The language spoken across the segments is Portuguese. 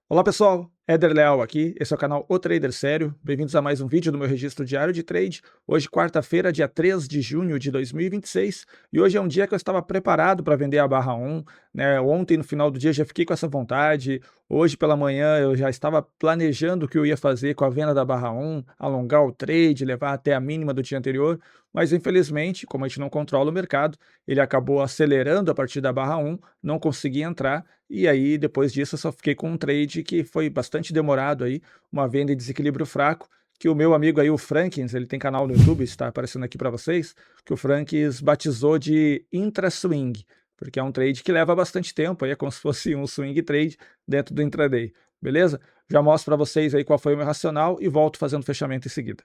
Olá pessoal, Éder Leal aqui, esse é o canal O Trader Sério, bem-vindos a mais um vídeo do meu registro diário de trade. Hoje quarta-feira, dia 3 de junho de 2026, e hoje é um dia que eu estava preparado para vender a barra 1, né? Ontem no final do dia já fiquei com essa vontade, hoje pela manhã eu já estava planejando o que eu ia fazer com a venda da barra 1, alongar o trade, levar até a mínima do dia anterior, mas infelizmente, como a gente não controla o mercado, ele acabou acelerando a partir da barra 1, não consegui entrar, e aí, depois disso, eu só fiquei com um trade que foi bastante demorado aí, uma venda em desequilíbrio fraco, que o meu amigo aí, o Frankins, ele tem canal no YouTube, está aparecendo aqui para vocês, que o Frankins batizou de intra-swing, porque é um trade que leva bastante tempo, aí é como se fosse um swing trade dentro do intraday, beleza? Já mostro para vocês aí qual foi o meu racional e volto fazendo fechamento em seguida.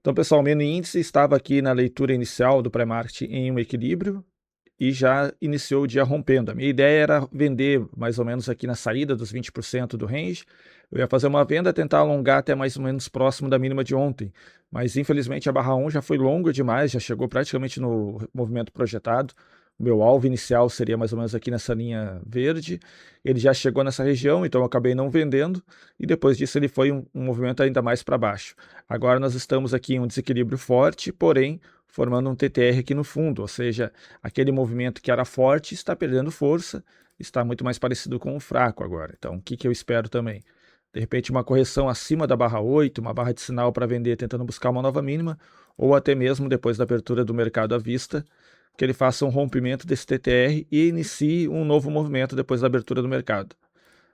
Então, pessoal, o mini índice estava aqui na leitura inicial do pré-market em um equilíbrio, e já iniciou o dia rompendo. A minha ideia era vender mais ou menos aqui na saída dos 20% do range. Eu ia fazer uma venda, tentar alongar até mais ou menos próximo da mínima de ontem, mas infelizmente a barra 1 já foi longa demais, já chegou praticamente no movimento projetado. O meu alvo inicial seria mais ou menos aqui nessa linha verde. Ele já chegou nessa região, então eu acabei não vendendo, e depois disso ele foi um movimento ainda mais para baixo. Agora nós estamos aqui em um desequilíbrio forte, porém formando um TTR aqui no fundo, ou seja, aquele movimento que era forte está perdendo força, está muito mais parecido com o fraco agora. Então, o que eu espero também? De repente, uma correção acima da barra 8, uma barra de sinal para vender tentando buscar uma nova mínima, ou até mesmo depois da abertura do mercado à vista, que ele faça um rompimento desse TTR e inicie um novo movimento depois da abertura do mercado.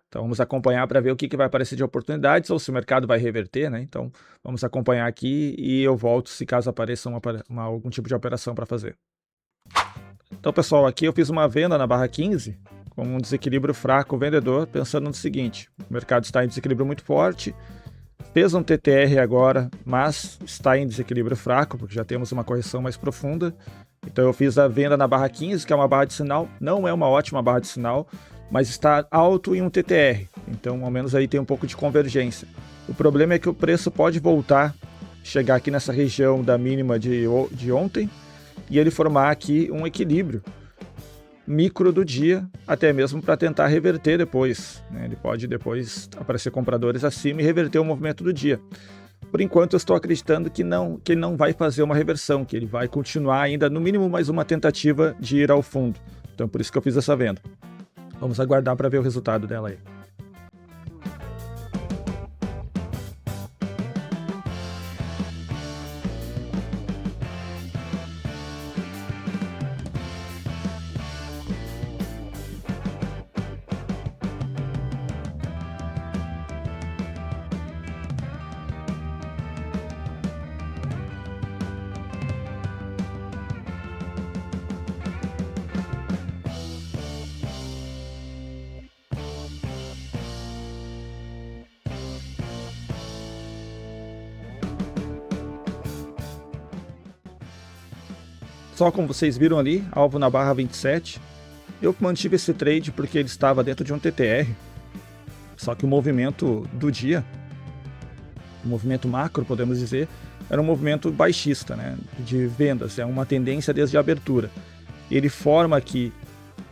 Então vamos acompanhar para ver o que vai aparecer de oportunidades ou se o mercado vai reverter, né? Então vamos acompanhar aqui e eu volto se caso apareça algum tipo de operação para fazer. Então pessoal, aqui eu fiz uma venda na barra 15 com um desequilíbrio fraco vendedor, pensando no seguinte: o mercado está em desequilíbrio muito forte, fez um TTR agora, mas está em desequilíbrio fraco, porque já temos uma correção mais profunda. Então eu fiz a venda na barra 15, que é uma barra de sinal, não é uma ótima barra de sinal, mas está alto em um TTR, então ao menos aí tem um pouco de convergência. O problema é que o preço pode voltar, chegar aqui nessa região da mínima de ontem, e ele formar aqui um equilíbrio micro do dia, até mesmo para tentar reverter depois, né? Ele pode depois aparecer compradores acima e reverter o movimento do dia. Por enquanto eu estou acreditando que ele não vai fazer uma reversão, que ele vai continuar ainda no mínimo mais uma tentativa de ir ao fundo. Então por isso que eu fiz essa venda. Vamos aguardar para ver o resultado dela aí. Só como vocês viram ali, alvo na barra 27, eu mantive esse trade porque ele estava dentro de um TTR, só que o movimento do dia, o movimento macro, podemos dizer, era um movimento baixista, né, de vendas, é uma tendência desde a abertura. Ele forma aqui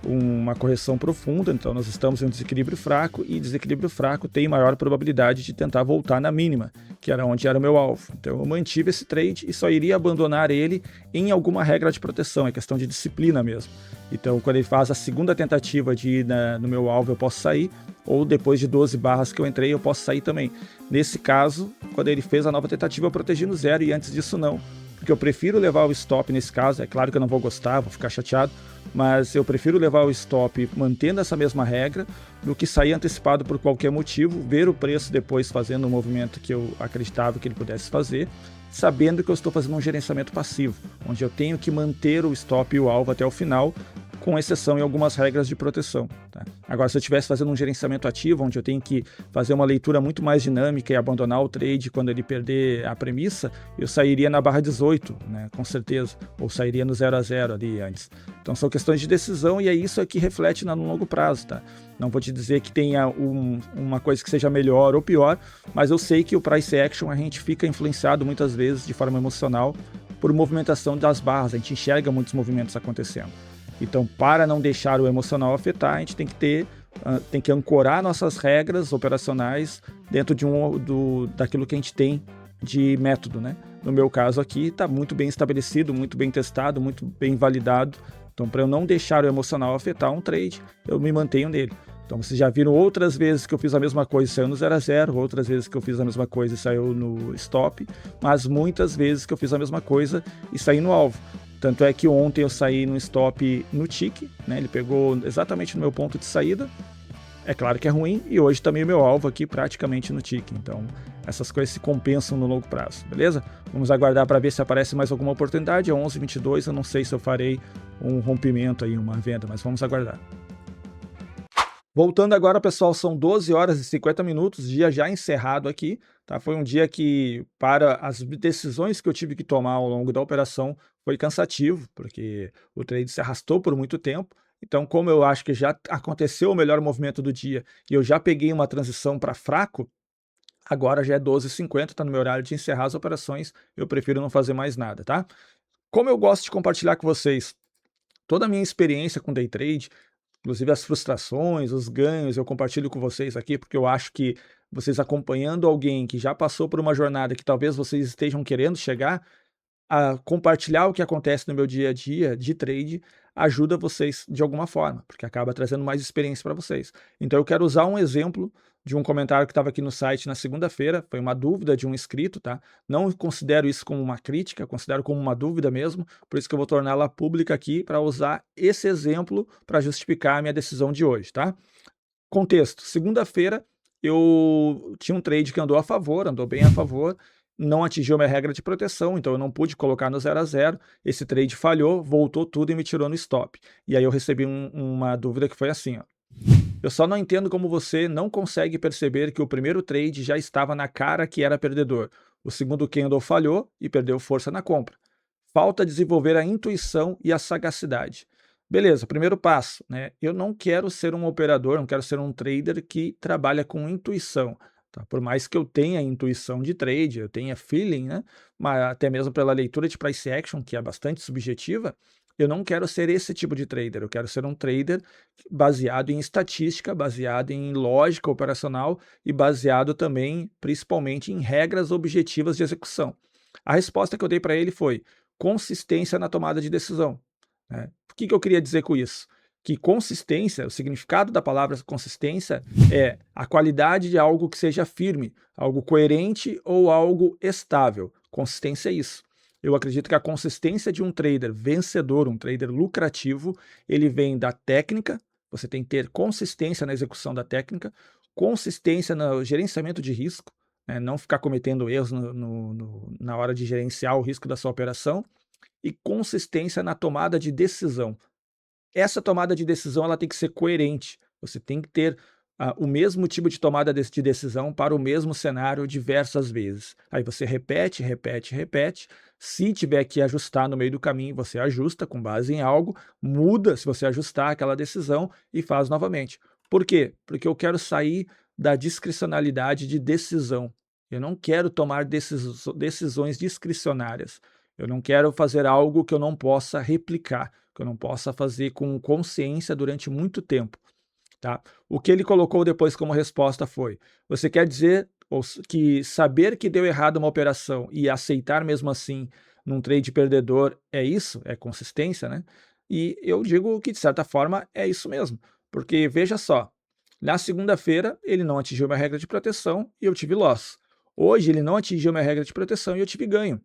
uma correção profunda, então nós estamos em um desequilíbrio fraco, e desequilíbrio fraco tem maior probabilidade de tentar voltar na mínima, que era onde era o meu alvo. Então eu mantive esse trade e só iria abandonar ele em alguma regra de proteção, é questão de disciplina mesmo. Então quando ele faz a segunda tentativa de ir no meu alvo eu posso sair, ou depois de 12 barras que eu entrei eu posso sair também. Nesse caso, quando ele fez a nova tentativa eu protegi no zero e antes disso não, porque eu prefiro levar o stop nesse caso. É claro que eu não vou gostar, vou ficar chateado, mas eu prefiro levar o stop mantendo essa mesma regra do que sair antecipado por qualquer motivo, ver o preço depois fazendo o movimento que eu acreditava que ele pudesse fazer, sabendo que eu estou fazendo um gerenciamento passivo, onde eu tenho que manter o stop e o alvo até o final, com exceção em algumas regras de proteção. Tá? Agora, se eu estivesse fazendo um gerenciamento ativo, onde eu tenho que fazer uma leitura muito mais dinâmica e abandonar o trade quando ele perder a premissa, eu sairia na barra 18, né, com certeza, ou sairia no 0 a 0 ali antes. Então são questões de decisão e é isso que reflete no longo prazo. Tá? Não vou te dizer que tenha uma coisa que seja melhor ou pior, mas eu sei que o price action a gente fica influenciado muitas vezes de forma emocional por movimentação das barras, a gente enxerga muitos movimentos acontecendo. Então, para não deixar o emocional afetar, a gente tem que ter tem que ancorar nossas regras operacionais dentro daquilo que a gente tem de método, né? No meu caso aqui, está muito bem estabelecido, muito bem testado, muito bem validado. Então, para eu não deixar o emocional afetar um trade, eu me mantenho nele. Então, vocês já viram outras vezes que eu fiz a mesma coisa e saiu no 0 a 0, outras vezes que eu fiz a mesma coisa e saiu no stop, mas muitas vezes que eu fiz a mesma coisa e saí no alvo. Tanto é que ontem eu saí no stop no tique, né? Ele pegou exatamente no meu ponto de saída. É claro que é ruim, e hoje também o meu alvo aqui praticamente no tique. Então, essas coisas se compensam no longo prazo, beleza? Vamos aguardar para ver se aparece mais alguma oportunidade. É 11h22, eu não sei se eu farei um rompimento aí, uma venda, mas vamos aguardar. Voltando agora, pessoal, são 12 horas e 50 minutos, dia já encerrado aqui, tá? Foi um dia que, para as decisões que eu tive que tomar ao longo da operação, foi cansativo, porque o trade se arrastou por muito tempo. Então, como eu acho que já aconteceu o melhor movimento do dia e eu já peguei uma transição para fraco, agora já é 12h50, tá no meu horário de encerrar as operações, eu prefiro não fazer mais nada, tá? Como eu gosto de compartilhar com vocês toda a minha experiência com day trade, inclusive as frustrações, os ganhos, eu compartilho com vocês aqui, porque eu acho que vocês acompanhando alguém que já passou por uma jornada que talvez vocês estejam querendo chegar, a compartilhar o que acontece no meu dia a dia de trade ajuda vocês de alguma forma, porque acaba trazendo mais experiência para vocês. Então eu quero usar um exemplo de um comentário que estava aqui no site na segunda-feira, foi uma dúvida de um inscrito, tá? Não considero isso como uma crítica, considero como uma dúvida mesmo, por isso que eu vou torná-la pública aqui para usar esse exemplo para justificar a minha decisão de hoje, tá? Contexto, segunda-feira eu tinha um trade que andou a favor, andou bem a favor, não atingiu minha regra de proteção, então eu não pude colocar no 0 a 0, esse trade falhou, voltou tudo e me tirou no stop. E aí eu recebi uma dúvida que foi assim, ó: eu só não entendo como você não consegue perceber que o primeiro trade já estava na cara que era perdedor. O segundo candle falhou e perdeu força na compra. Falta desenvolver a intuição e a sagacidade. Beleza, primeiro passo, né? Eu não quero ser um operador, não quero ser um trader que trabalha com intuição. Tá? Por mais que eu tenha intuição de trade, eu tenha feeling, né? Mas até mesmo pela leitura de price action, que é bastante subjetiva, eu não quero ser esse tipo de trader. Eu quero ser um trader baseado em estatística, baseado em lógica operacional e baseado também, principalmente, em regras objetivas de execução. A resposta que eu dei para ele foi: consistência na tomada de decisão. Né? O que eu queria dizer com isso? Que consistência, o significado da palavra consistência é a qualidade de algo que seja firme, algo coerente ou algo estável. Consistência é isso. Eu acredito que a consistência de um trader vencedor, um trader lucrativo, ele vem da técnica. Você tem que ter consistência na execução da técnica, consistência no gerenciamento de risco, né? Não ficar cometendo erros na hora de gerenciar o risco da sua operação, e consistência na tomada de decisão. Essa tomada de decisão ela tem que ser coerente. Você tem que ter o mesmo tipo de tomada de decisão para o mesmo cenário diversas vezes. Aí você repete, repete, repete. Se tiver que ajustar no meio do caminho, você ajusta com base em algo, muda se você ajustar aquela decisão e faz novamente. Por quê? Porque eu quero sair da discricionalidade de decisão. Eu não quero tomar decisões discricionárias. Eu não quero fazer algo que eu não possa replicar, que eu não possa fazer com consciência durante muito tempo, tá? O que ele colocou depois como resposta foi: você quer dizer que saber que deu errado uma operação e aceitar mesmo assim num trade perdedor é isso? É consistência, né? E eu digo que de certa forma é isso mesmo, porque veja só, na segunda-feira ele não atingiu minha regra de proteção e eu tive loss. Hoje ele não atingiu minha regra de proteção e eu tive ganho.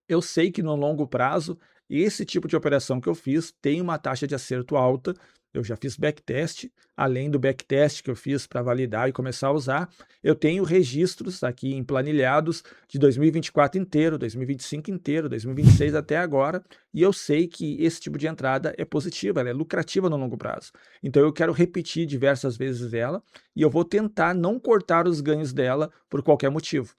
Eu sei que no longo prazo, esse tipo de operação que eu fiz tem uma taxa de acerto alta. Eu já fiz backtest, além do backtest que eu fiz para validar e começar a usar, eu tenho registros aqui emplanilhados de 2024 inteiro, 2025 inteiro, 2026 até agora, e eu sei que esse tipo de entrada é positiva, ela é lucrativa no longo prazo. Então eu quero repetir diversas vezes ela e eu vou tentar não cortar os ganhos dela por qualquer motivo,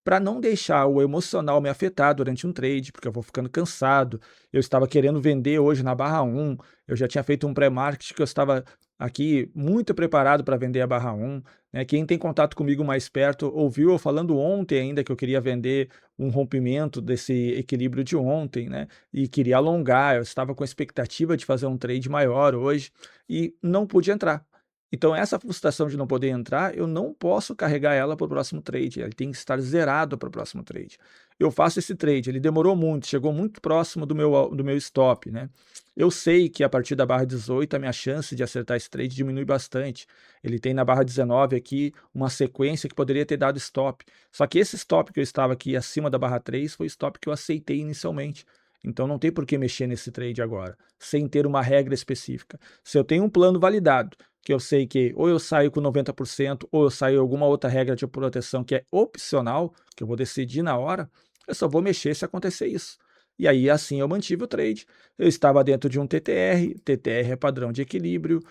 para não deixar o emocional me afetar durante um trade, porque eu vou ficando cansado. Eu estava querendo vender hoje na barra 1, eu já tinha feito um pré-market que eu estava aqui muito preparado para vender a barra 1. Né? Quem tem contato comigo mais perto ouviu eu falando ontem ainda que eu queria vender um rompimento desse equilíbrio de ontem, né? E queria alongar, eu estava com a expectativa de fazer um trade maior hoje e não pude entrar. Então essa frustração de não poder entrar, eu não posso carregar ela para o próximo trade, ele tem que estar zerado para o próximo trade. Eu faço esse trade, ele demorou muito, chegou muito próximo do meu stop, né. Eu sei que a partir da barra 18 a minha chance de acertar esse trade diminui bastante. Ele tem na barra 19 aqui uma sequência que poderia ter dado stop, só que esse stop que eu estava aqui acima da barra 3 foi o stop que eu aceitei inicialmente. Então não tem por que mexer nesse trade agora, sem ter uma regra específica. Se eu tenho um plano validado, que eu sei que ou eu saio com 90% ou eu saio alguma outra regra de proteção que é opcional, que eu vou decidir na hora, eu só vou mexer se acontecer isso. E aí assim eu mantive o trade, eu estava dentro de um TTR, TTR é padrão de equilíbrio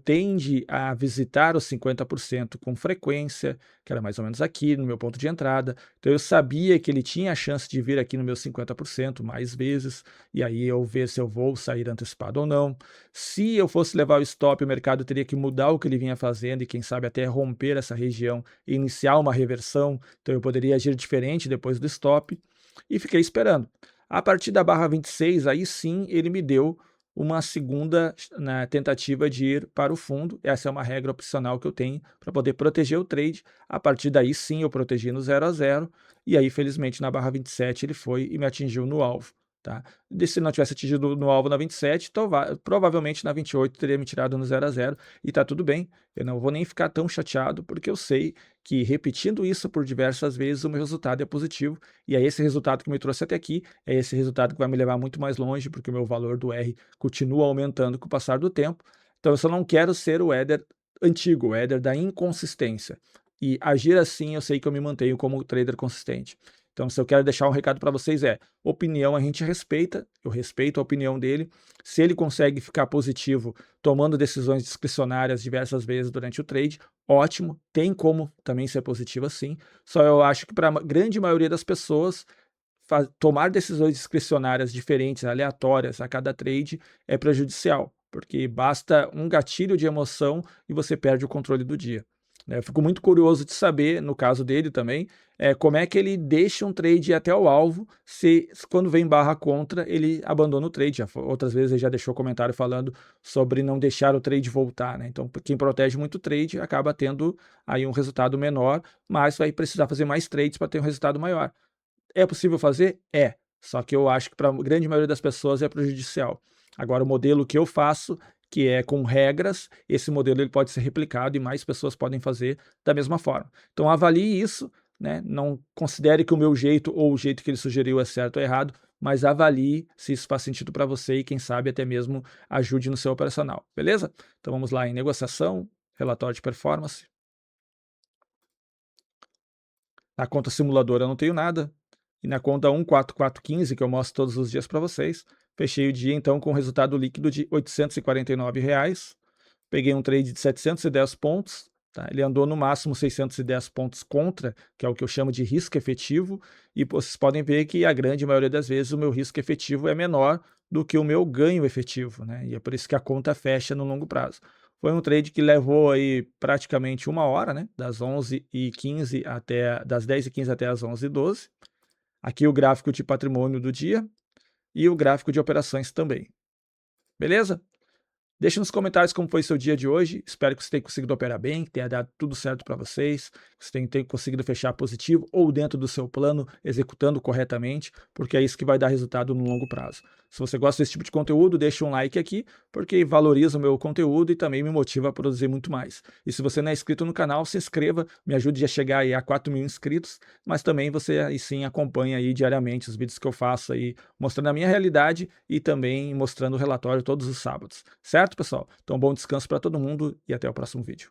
tende a visitar os 50% com frequência, que era mais ou menos aqui no meu ponto de entrada, então eu sabia que ele tinha a chance de vir aqui no meu 50% mais vezes, e aí eu ver se eu vou sair antecipado ou não. Se eu fosse levar o stop, o mercado teria que mudar o que ele vinha fazendo e quem sabe até romper essa região e iniciar uma reversão, então eu poderia agir diferente depois do stop, e fiquei esperando. A partir da barra 26, aí sim ele me deu uma segunda, né, tentativa de ir para o fundo. Essa é uma regra opcional que eu tenho para poder proteger o trade. A partir daí sim eu protegi no 0 a 0 e aí felizmente na barra 27 ele foi e me atingiu no alvo. Tá? E se não tivesse atingido no alvo na 27, então provavelmente na 28 teria me tirado no 0 a 0 e tá tudo bem. Eu não vou nem ficar tão chateado porque eu sei que repetindo isso por diversas vezes o meu resultado é positivo e é esse resultado que me trouxe até aqui, é esse resultado que vai me levar muito mais longe porque o meu valor do R continua aumentando com o passar do tempo. Então eu só não quero ser o Éder antigo, o Éder da inconsistência. E agir assim eu sei que eu me mantenho como trader consistente. Então, se eu quero deixar um recado para vocês opinião a gente respeita, eu respeito a opinião dele. Se ele consegue ficar positivo tomando decisões discricionárias diversas vezes durante o trade, ótimo, tem como também ser positivo assim. Só eu acho que para a grande maioria das pessoas, tomar decisões discricionárias diferentes, aleatórias a cada trade é prejudicial, porque basta um gatilho de emoção e você perde o controle do dia. Eu fico muito curioso de saber, no caso dele também, como é que ele deixa um trade ir até o alvo, se quando vem barra contra, ele abandona o trade. Outras vezes ele já deixou comentário falando sobre não deixar o trade voltar, né? Então, quem protege muito o trade acaba tendo aí um resultado menor, mas vai precisar fazer mais trades para ter um resultado maior. É possível fazer? É. Só que eu acho que para a grande maioria das pessoas é prejudicial. Agora, o modelo que eu faço, que é com regras, esse modelo ele pode ser replicado e mais pessoas podem fazer da mesma forma. Então, avalie isso, né? Não considere que o meu jeito ou o jeito que ele sugeriu é certo ou errado, mas avalie se isso faz sentido para você e, quem sabe, até mesmo ajude no seu operacional. Beleza? Então, vamos lá em negociação, relatório de performance. Na conta simuladora eu não tenho nada. E na conta 14415, que eu mostro todos os dias para vocês, fechei o dia então com resultado líquido de R$ 849. Peguei um trade de 710 pontos, tá? Ele andou no máximo 610 pontos contra, que é o que eu chamo de risco efetivo, e vocês podem ver que a grande maioria das vezes o meu risco efetivo é menor do que o meu ganho efetivo, né? E é por isso que a conta fecha no longo prazo. Foi um trade que levou aí praticamente uma hora, né? Das 10h15 até as 11h12. Aqui o gráfico de patrimônio do dia e o gráfico de operações também. Beleza? Deixe nos comentários como foi seu dia de hoje. Espero que você tenha conseguido operar bem, que tenha dado tudo certo para vocês, que você tenha conseguido fechar positivo ou dentro do seu plano, executando corretamente, porque é isso que vai dar resultado no longo prazo. Se você gosta desse tipo de conteúdo, deixa um like aqui, porque valoriza o meu conteúdo e também me motiva a produzir muito mais. E se você não é inscrito no canal, se inscreva, me ajude a chegar aí a 4.000 inscritos, mas também você aí sim acompanha aí diariamente os vídeos que eu faço aí, mostrando a minha realidade e também mostrando o relatório todos os sábados. Certo, pessoal? Então, bom descanso para todo mundo e até o próximo vídeo.